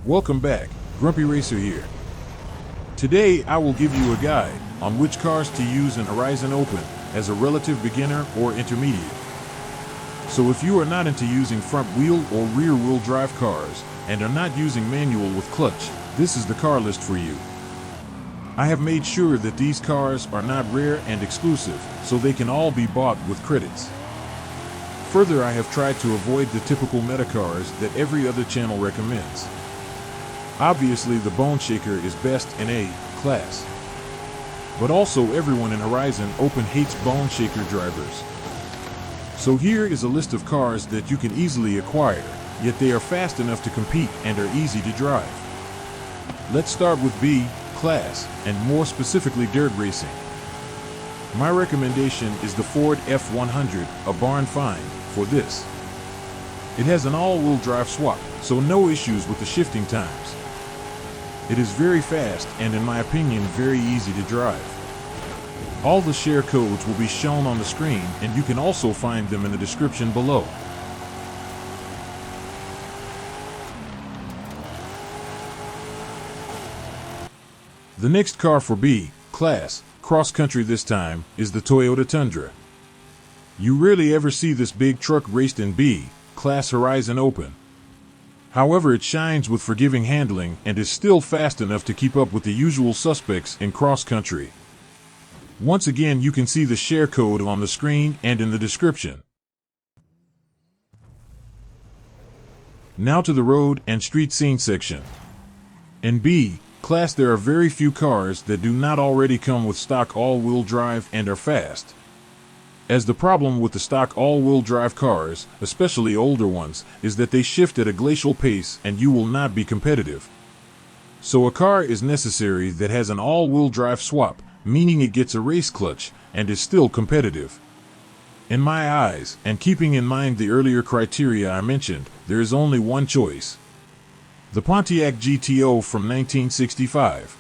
Welcome back, Grumpy Racer here. Today I will give you a guide on which cars to use in Horizon Open as a relative beginner or intermediate. So if you are not into using front wheel or rear wheel drive cars and are not using manual with clutch, this is the car list for you. I have made sure that these cars are not rare and exclusive, so they can all be bought with credits. Further, I have tried to avoid the typical meta cars that every other channel recommends. Obviously, the Bone Shaker is best in A class. But also everyone in Horizon Open hates Bone Shaker drivers. So here is a list of cars that you can easily acquire, yet they are fast enough to compete and are easy to drive. Let's start with B class, and more specifically dirt racing. My recommendation is the Ford F100, a barn find for this. It has an all-wheel drive swap, so no issues with the shifting times. It is very fast and, in my opinion, very easy to drive. All the share codes will be shown on the screen, and you can also find them in the description below. The next car for B class, cross-country this time, is the Toyota Tundra. You rarely ever see this big truck raced in B class Horizon Open. However, it shines with forgiving handling and is still fast enough to keep up with the usual suspects in cross-country. Once again, you can see the share code on the screen and in the description. Now to the road and street scene section. In B class, there are very few cars that do not already come with stock all-wheel drive and are fast. As the problem with the stock all-wheel drive cars, especially older ones, is that they shift at a glacial pace and you will not be competitive. So a car is necessary that has an all-wheel drive swap, meaning it gets a race clutch and is still competitive. In my eyes, and keeping in mind the earlier criteria I mentioned, there is only one choice. The Pontiac GTO from 1965.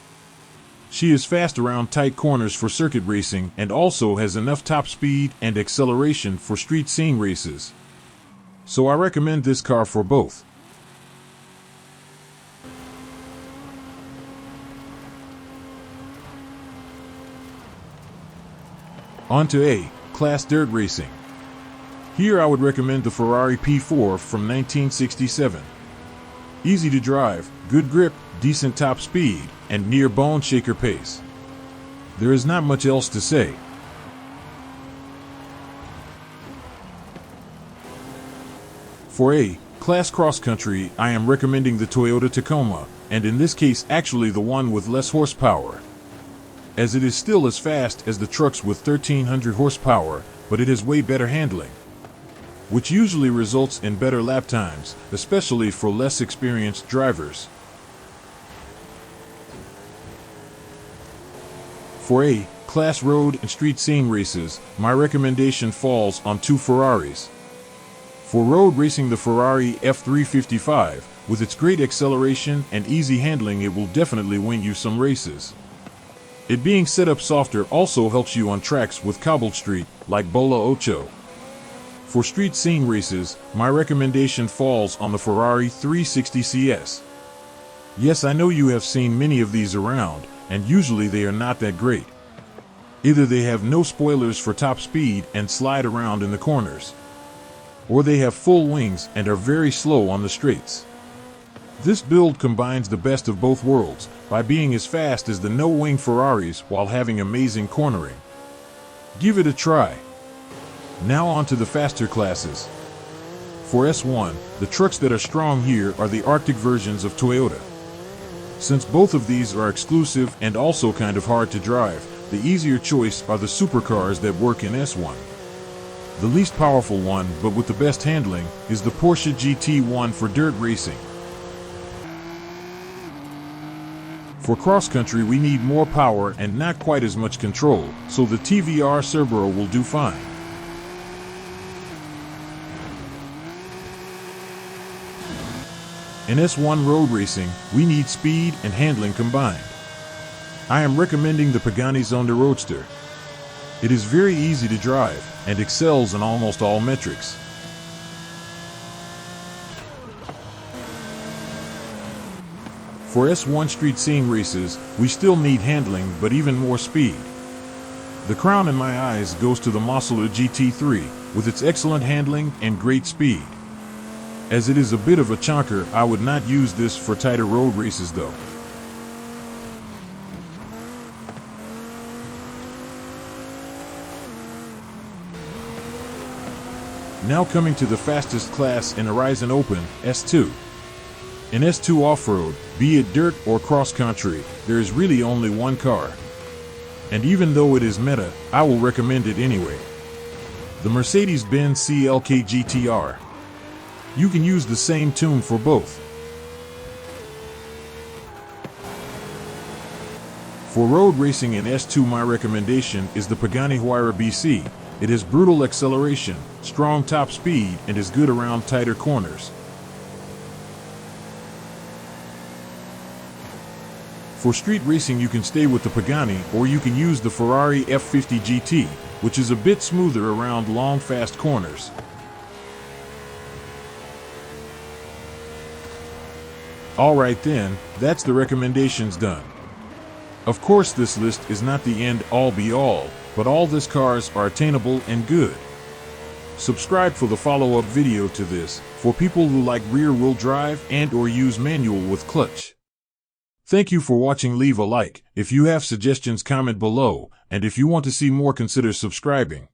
She is fast around tight corners for circuit racing and also has enough top speed and acceleration for street scene races. So I recommend this car for both. On to A class dirt racing. Here I would recommend the Ferrari P4 from 1967. Easy to drive, good grip, decent top speed, and near Bone Shaker pace. There is not much else to say. For A class cross country, I am recommending the Toyota Tacoma, and in this case actually the one with less horsepower, as it is still as fast as the trucks with 1300 horsepower, but it has way better handling, which usually results in better lap times, especially for less experienced drivers. For A class road and street scene races, my recommendation falls on two Ferraris. For road racing, the Ferrari F355, with its great acceleration and easy handling, it will definitely win you some races. It being set up softer also helps you on tracks with cobbled street, like Bola Ocho. For street scene races, my recommendation falls on the Ferrari 360 CS. Yes, I know you have seen many of these around, and usually they are not that great. Either they have no spoilers for top speed and slide around in the corners, or they have full wings and are very slow on the straights. This build combines the best of both worlds by being as fast as the no-wing Ferraris while having amazing cornering. Give it a try. Now on to the faster classes. For S1, the trucks that are strong here are the Arctic versions of Toyota. Since both of these are exclusive and also kind of hard to drive, the easier choice are the supercars that work in S1. The least powerful one, but with the best handling, is the Porsche GT1 for dirt racing. For cross-country, we need more power and not quite as much control, so the TVR Cerbera will do fine. In S1 road racing, we need speed and handling combined. I am recommending the Pagani Zonda Roadster. It is very easy to drive and excels in almost all For S1 street scene races, we still need handling but even more speed. The crown in my eyes goes to the Mosler GT3, with its excellent handling and great speed. As it is a bit of a chonker, I would not use this for tighter road races though. Now coming to the fastest class in Horizon Open, S2. In S2 off-road, be it dirt or cross-country, there is really only one car. And even though it is meta, I will recommend it anyway. The Mercedes-Benz CLK-GTR. You can use the same tune for both. For road racing in S2, my recommendation is the Pagani Huayra BC. It has brutal acceleration, strong top speed, and is good around tighter corners. For street racing, you can stay with the Pagani, or you can use the Ferrari F50GT, which is a bit smoother around long, fast corners. Alright then, that's the recommendations done. Of course, this list is not the end all be all, but all these cars are attainable and good. Subscribe for the follow-up video to this, for people who like rear-wheel drive and or use manual with clutch. Thank you for watching. Leave a like. If you have suggestions, comment below, and if you want to see more, consider subscribing.